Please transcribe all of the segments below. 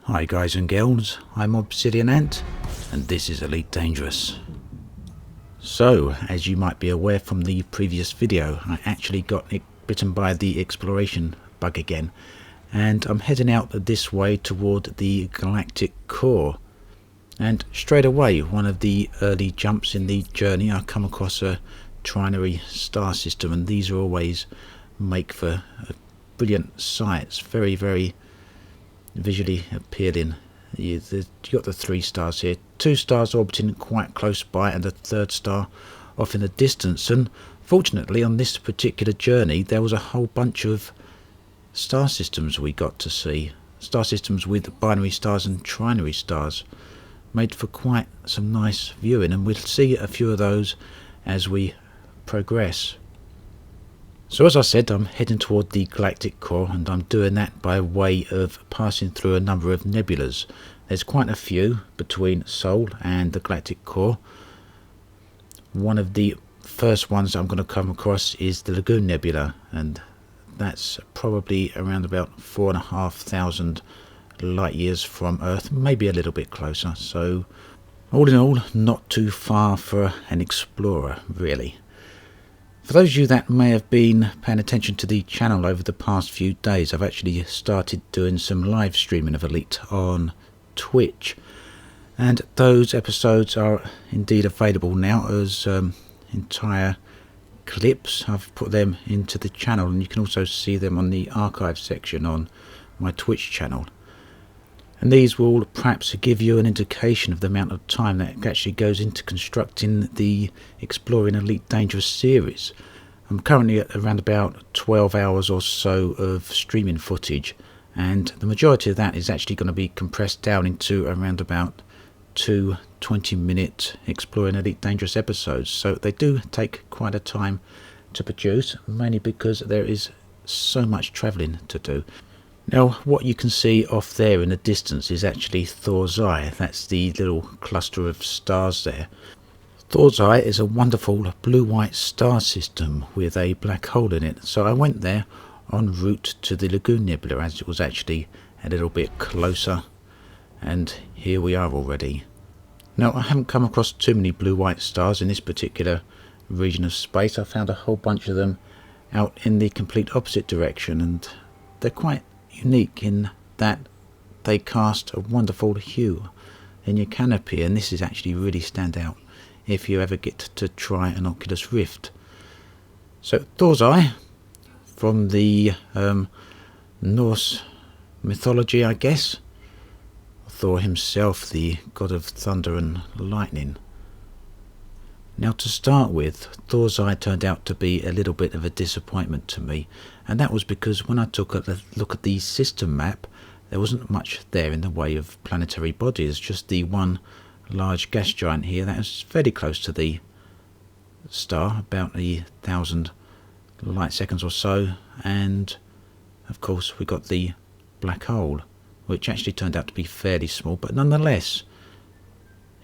Hi guys and girls, I'm Obsidian Ant and this is Elite Dangerous. So, as you might be aware from the previous video, I actually got bitten by the exploration bug again, and I'm heading out this way toward the galactic core. And straight away, one of the early jumps in the journey, I come across a Trinary star system, and these are always make for brilliant sights, very visually appealing. You got the 3 stars here, 2 stars orbiting quite close by and a 3rd star off in the distance. And fortunately on this particular journey there was a whole bunch of star systems we got to see, star systems with binary stars and trinary stars, made for quite some nice viewing, and we'll see a few of those as we progress. So as I said, I'm heading toward the galactic core, and I'm doing that by way of passing through a number of nebulas. There's quite a few between Sol and the galactic core. One of the first ones I'm going to come across is the Lagoon Nebula, and that's probably around about 4,500 light years from Earth, maybe a little bit closer. So all in all, not too far for an explorer really. For those of you that may have been paying attention to the channel over the past few days, I've actually started doing some live streaming of Elite on Twitch, and those episodes are indeed available now as entire clips. I've put them into the channel, and you can also see them on the archive section on my Twitch channel. And these will perhaps give you an indication of the amount of time that actually goes into constructing the Exploring Elite Dangerous series. I'm currently at around about 12 hours or so of streaming footage, and the majority of that is actually going to be compressed down into around about 2 20-minute Exploring Elite Dangerous episodes. So they do take quite a time to produce, mainly because there is so much travelling to do. Now, what you can see off there in the distance is actually Thor's Eye. That's the little cluster of stars there. Thor's Eye is a wonderful blue-white star system with a black hole in it. So I went there en route to the Lagoon Nebula, as it was actually a little bit closer. And here we are already. Now, I haven't come across too many blue-white stars in this particular region of space. I found a whole bunch of them out in the complete opposite direction, and they're quite unique in that they cast a wonderful hue in your canopy, and this is actually really stand out if you ever get to try an Oculus Rift. So Thor's Eye, from the Norse mythology, I guess. Thor himself, the god of thunder and lightning. Now, to start with, Thor's Eye turned out to be a little bit of a disappointment to me, and that was because when I took a look at the system map, there wasn't much there in the way of planetary bodies, just the one large gas giant here that is fairly close to the star, about 1,000 light seconds or so, and of course we got the black hole, which actually turned out to be fairly small, but nonetheless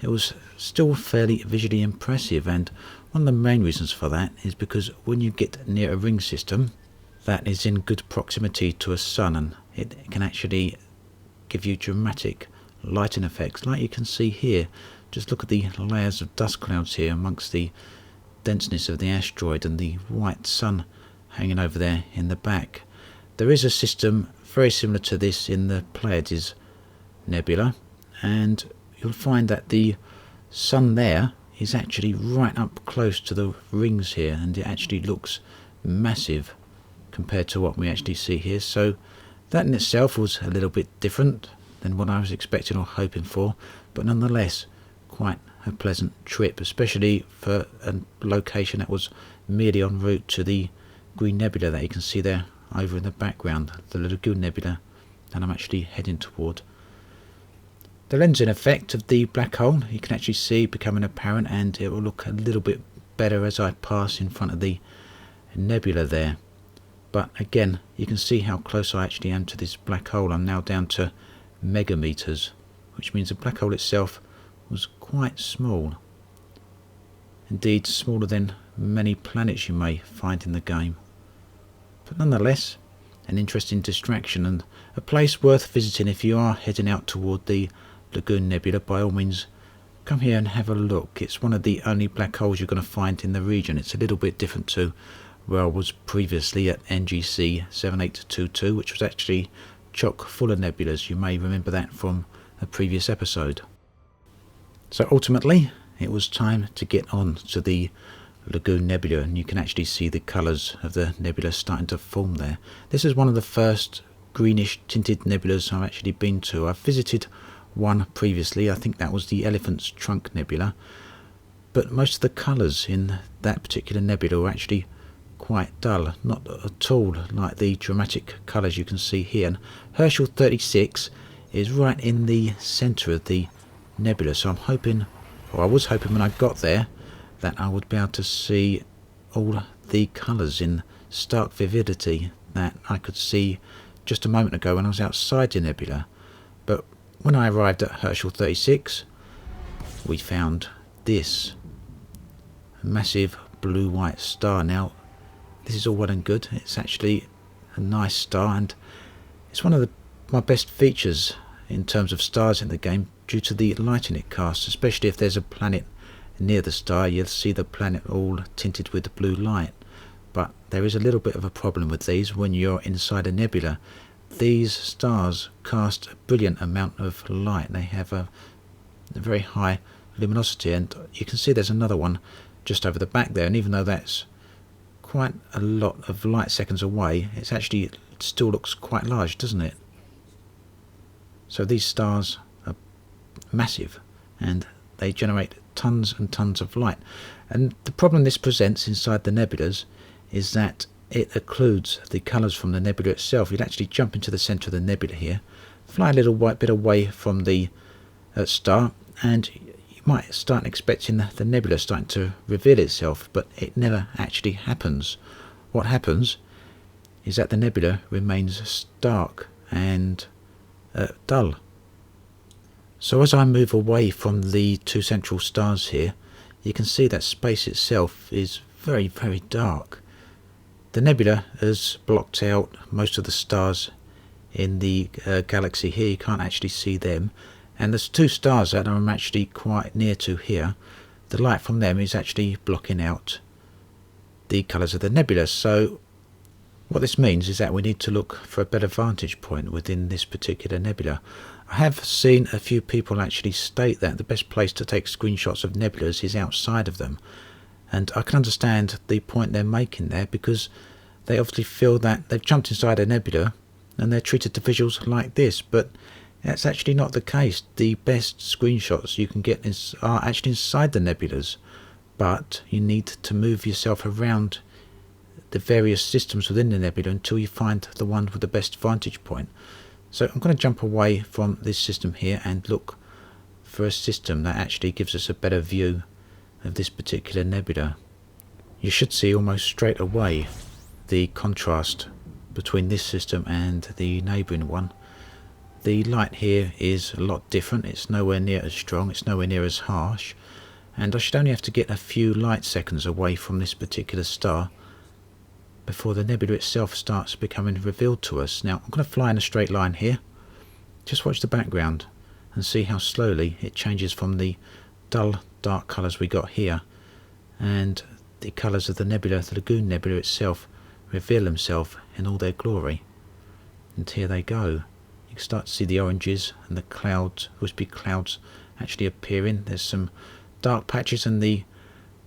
it was still fairly visually impressive. And one of the main reasons for that is because when you get near a ring system that is in good proximity to a sun, and it can actually give you dramatic lighting effects like you can see here. Just look at the layers of dust clouds here amongst the denseness of the asteroid and the white sun hanging over there in the back. There is a system very similar to this in the Pleiades Nebula, and you'll find that the sun there is actually right up close to the rings here, and it actually looks massive compared to what we actually see here. So that in itself was a little bit different than what I was expecting or hoping for, but nonetheless quite a pleasant trip, especially for a location that was merely en route to the Green Nebula that you can see there over in the background, the Lagoon Nebula that I'm actually heading toward. The lensing effect of the black hole you can actually see becoming apparent, and it will look a little bit better as I pass in front of the nebula there. But again, you can see how close I actually am to this black hole. I'm now down to megameters, which means the black hole itself was quite small. Indeed, smaller than many planets you may find in the game. But nonetheless, an interesting distraction and a place worth visiting. If you are heading out toward the Lagoon Nebula, by all means come here and have a look. It's one of the only black holes you're going to find in the region. It's a little bit different to where I was previously at NGC 7822, which was actually chock full of nebulas. You may remember that from a previous episode. So ultimately it was time to get on to the Lagoon Nebula, and you can actually see the colours of the nebula starting to form there. This is one of the first greenish tinted nebulas I've actually been to. I've visited one previously, I think that was the Elephant's Trunk Nebula, but most of the colours in that particular nebula were actually quite dull, not at all like the dramatic colours you can see here. And Herschel 36 is right in the centre of the nebula, so I'm hoping, or I was hoping when I got there, that I would be able to see all the colours in stark vividity that I could see just a moment ago when I was outside the nebula. But when I arrived at Herschel 36, we found this massive blue-white star. Now, this is all well and good. It's actually a nice star, and it's one of my best features in terms of stars in the game due to the lighting it casts, especially if there's a planet near the star. You'll see the planet all tinted with blue light. But there is a little bit of a problem with these when you're inside a nebula. These stars cast a brilliant amount of light. They have a very high luminosity, and you can see there's another one just over the back there, and even though that's quite a lot of light seconds away, it still looks quite large, doesn't it? So these stars are massive and they generate tons and tons of light, and the problem this presents inside the nebulas is that it occludes the colours from the nebula itself. You'd actually jump into the centre of the nebula here, fly a little bit away from the star, and you might start expecting the nebula starting to reveal itself, but it never actually happens. What happens is that the nebula remains stark and dull. So as I move away from the two central stars here, you can see that space itself is very, very dark. The nebula has blocked out most of the stars in the galaxy here. You can't actually see them, and there's two stars that I'm actually quite near to here. The light from them is actually blocking out the colours of the nebula. So what this means is that we need to look for a better vantage point within this particular nebula. I have seen a few people actually state that the best place to take screenshots of nebulas is outside of them, and I can understand the point they're making there, because they obviously feel that they've jumped inside a nebula and they're treated to visuals like this, but that's actually not the case. The best screenshots you can get are actually inside the nebulas, but you need to move yourself around the various systems within the nebula until you find the one with the best vantage point. So I'm going to jump away from this system here and look for a system that actually gives us a better view of this particular nebula. You should see almost straight away the contrast between this system and the neighbouring one. The light here is a lot different. It's nowhere near as strong, it's nowhere near as harsh, and I should only have to get a few light seconds away from this particular star before the nebula itself starts becoming revealed to us. Now I'm going to fly in a straight line here. Just watch the background and see how slowly it changes from the dull dark colours we got here, and the colours of the nebula, the Lagoon Nebula itself, reveal themselves in all their glory. And here they go. You can start to see the oranges and the clouds, wispy clouds, actually appearing. There's some dark patches and the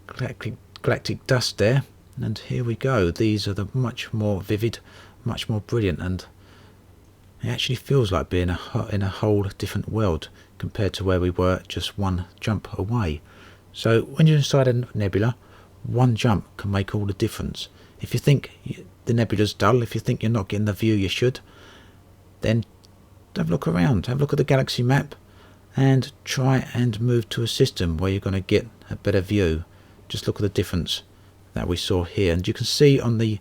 galactic dust there. And here we go. These are the much more vivid, much more brilliant, and it actually feels like being in a whole different world compared to where we were just one jump away. So when you're inside a nebula, one jump can make all the difference. If you think the nebula's dull, if you think you're not getting the view you should, then have a look around, have a look at the galaxy map, and try and move to a system where you're going to get a better view. Just look at the difference that we saw here, and you can see on the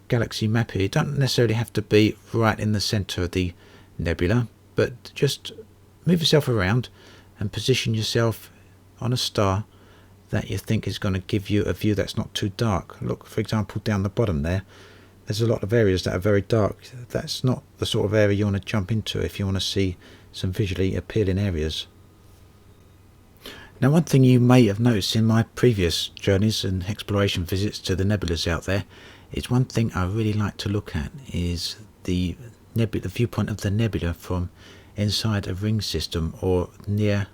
galaxy map here, you don't necessarily have to be right in the centre of the nebula, but just move yourself around and position yourself on a star that you think is going to give you a view that's not too dark. Look, for example, down the bottom there, there's a lot of areas that are very dark. That's not the sort of area you want to jump into if you want to see some visually appealing areas. Now, one thing you may have noticed in my previous journeys and exploration visits to the nebulas out there is one thing I really like to look at is the viewpoint of the nebula from inside a ring system or near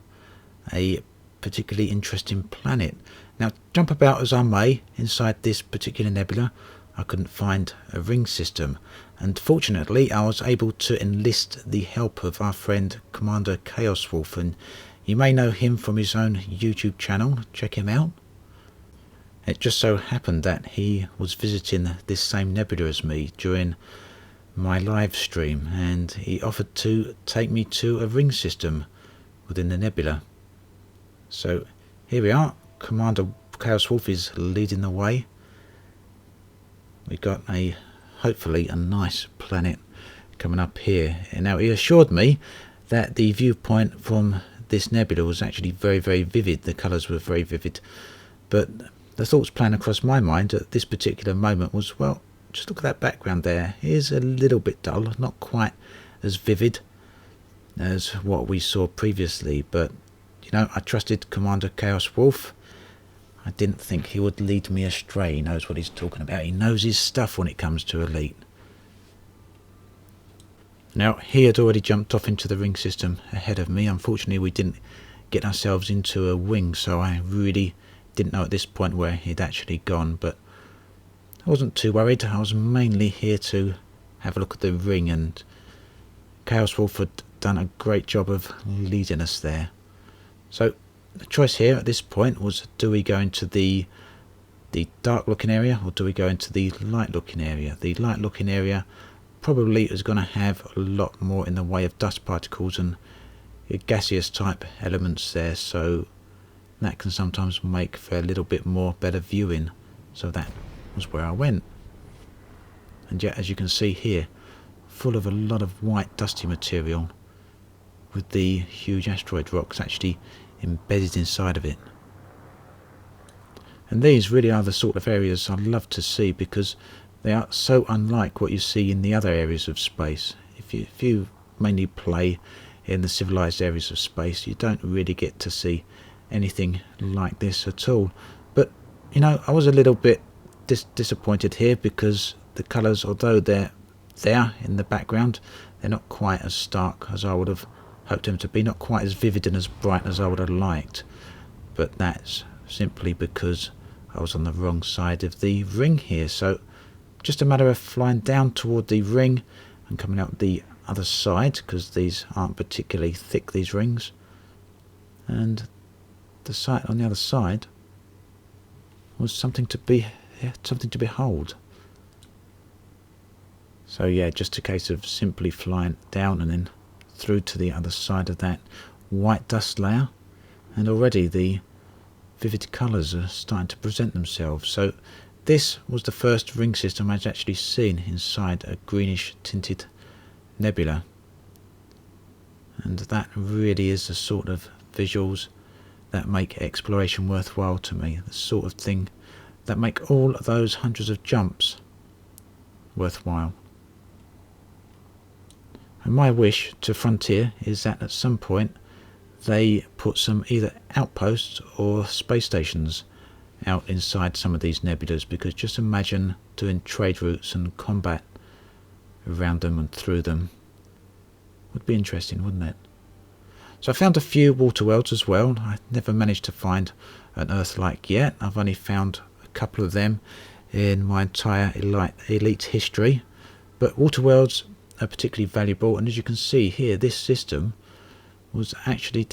a particularly interesting planet. Now, jump about as I may inside this particular nebula, I couldn't find a ring system, and fortunately I was able to enlist the help of our friend Commander Chaos Wolf, and you may know him from his own YouTube channel. Check him out. It just so happened that he was visiting this same nebula as me during my live stream, and he offered to take me to a ring system within the nebula. So here we are. Commander Chaos Wolf is leading the way. We've got hopefully a nice planet coming up here. And now he assured me that the viewpoint from this nebula was actually very, very vivid. The colours were very vivid. But the thoughts playing across my mind at this particular moment was, well, just look at that background there. It is a little bit dull, not quite as vivid as what we saw previously. But, you know, I trusted Commander Chaos Wolf. I didn't think he would lead me astray. He knows what he's talking about. He knows his stuff when it comes to Elite. Now, he had already jumped off into the ring system ahead of me. Unfortunately, we didn't get ourselves into a wing, so I really didn't know at this point where he'd actually gone. But I wasn't too worried. I was mainly here to have a look at the ring, and Chaos Wolf had done a great job of leading us there. So the choice here at this point was, do we go into the dark looking area or do we go into the light looking area? The light looking area probably is going to have a lot more in the way of dust particles and gaseous type elements there, so that can sometimes make for a little bit more better viewing. So that was where I went, and yet as you can see here, full of a lot of white dusty material with the huge asteroid rocks actually embedded inside of it. And these really are the sort of areas I love to see, because they are so unlike what you see in the other areas of space. If you mainly play in the civilized areas of space, you don't really get to see anything like this at all. But you know, I was a little bit disappointed here, because the colours, although they're there in the background, they're not quite as stark as I would have hoped them to be, not quite as vivid and as bright as I would have liked. But that's simply because I was on the wrong side of the ring here. So just a matter of flying down toward the ring and coming out the other side, because these aren't particularly thick, these rings, and the sight on the other side was something to behold. So yeah, just a case of simply flying down and then through to the other side of that white dust layer, and already the vivid colours are starting to present themselves. So this was the first ring system I'd actually seen inside a greenish tinted nebula, and that really is the sort of visuals that make exploration worthwhile to me, the sort of thing that make all of those hundreds of jumps worthwhile. And my wish to Frontier is that at some point they put some either outposts or space stations out inside some of these nebulas, because just imagine doing trade routes and combat around them and through them. Would be interesting, wouldn't it? So I found a few water worlds as well. I never managed to find an Earth-like yet. I've only found a couple of them in my entire Elite history. But water worlds are particularly valuable, and as you can see here, this system did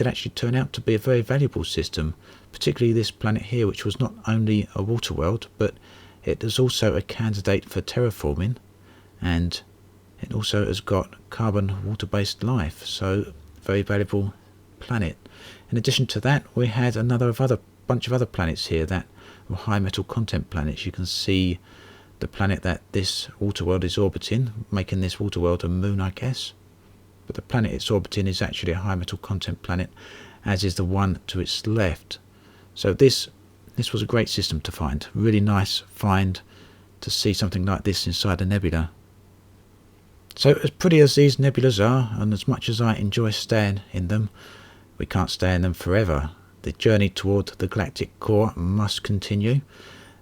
actually turn out to be a very valuable system, particularly this planet here, which was not only a water world, but it is also a candidate for terraforming, and it also has got carbon water-based life, so very valuable planet. In addition to that, we had bunch of other planets here that were high metal content planets. You can see the planet that this water world is orbiting, making this water world a moon, I guess. But the planet it's orbiting is actually a high metal content planet, as is the one to its left. So this was a great system to find. Really nice find, to see something like this inside a nebula. So as pretty as these nebulas are, and as much as I enjoy staying in them, we can't stay in them forever. The journey toward the galactic core must continue.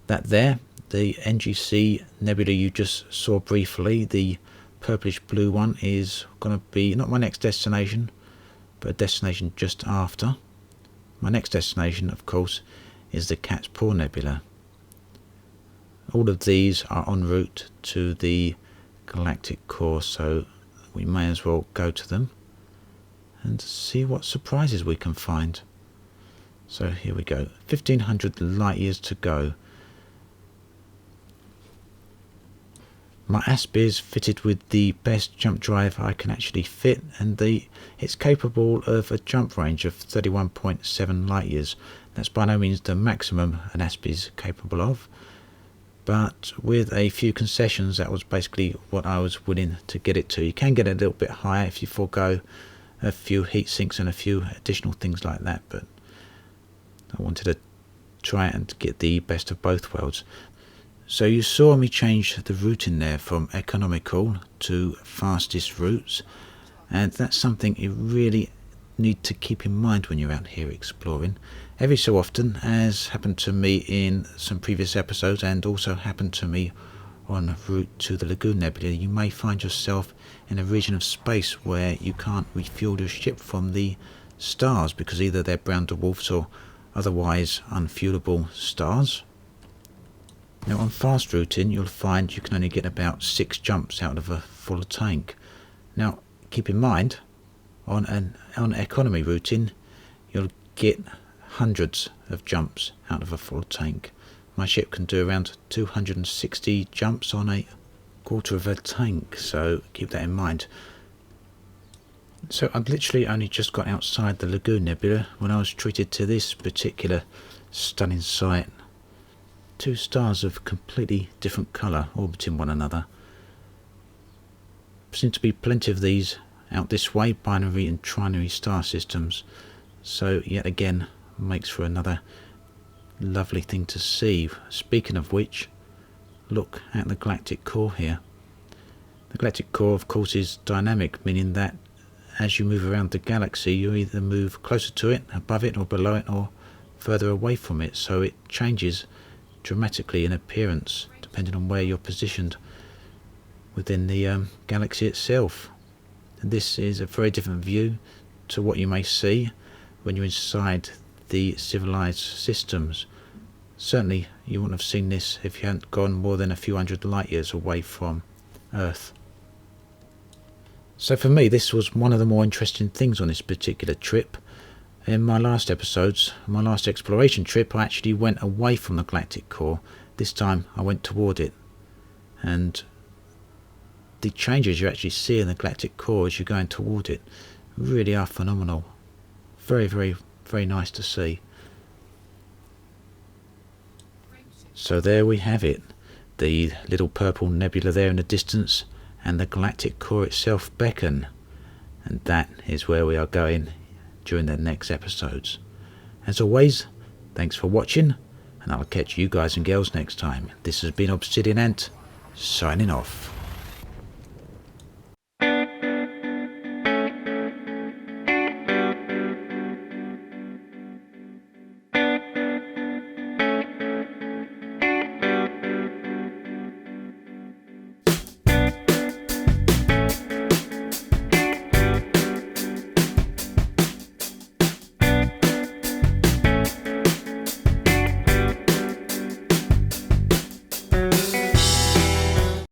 That there, the NGC nebula you just saw briefly, the purplish blue one, is going to be not my next destination, but a destination just after. My next destination, of course, is the Cat's Paw Nebula. All of these are en route to the galactic core, so we may as well go to them and see what surprises we can find. So here we go, 1500 light years to go. My ASP is fitted with the best jump drive I can actually fit, and it's capable of a jump range of 31.7 light years. That's by no means the maximum an ASP is capable of, but with a few concessions, that was basically what I was willing to get it to. You can get it a little bit higher if you forego a few heat sinks and a few additional things like that, but I wanted to try and get the best of both worlds. So you saw me change the routing there from economical to fastest routes, and that's something you really need to keep in mind when you're out here exploring. Every so often, as happened to me in some previous episodes and also happened to me on route to the Lagoon Nebula, you may find yourself in a region of space where you can't refuel your ship from the stars because either they're brown dwarfs or otherwise unfuelable stars. Now on fast routing, you'll find you can only get about 6 jumps out of a full tank. Now keep in mind, on economy routing, you'll get hundreds of jumps out of a full tank. My ship can do around 260 jumps on a quarter of a tank, so keep that in mind. So I've literally only just got outside the Lagoon Nebula when I was treated to this particular stunning sight. 2 stars of completely different colour orbiting one another. Seem to be plenty of these out this way, binary and trinary star systems, so yet again makes for another lovely thing to see. Speaking of which, look at the galactic core here. The galactic core, of course, is dynamic, meaning that as you move around the galaxy, you either move closer to it, above it, or below it, or further away from it, so it changes dramatically in appearance depending on where you're positioned within the galaxy itself. And this is a very different view to what you may see when you're inside the civilized systems. Certainly you wouldn't have seen this if you hadn't gone more than a few hundred light years away from Earth. So for me, this was one of the more interesting things on this particular trip. In my last episodes, my last exploration trip, I actually went away from the galactic core. This time I went toward it, and the changes you actually see in the galactic core as you're going toward it really are phenomenal. Very, very, very nice to see. So there we have it, the little purple nebula there in the distance, and the galactic core itself beckon, and that is where we are going during the next episodes. As always, thanks for watching, and I'll catch you guys and girls next time. This has been Obsidian Ant, signing off.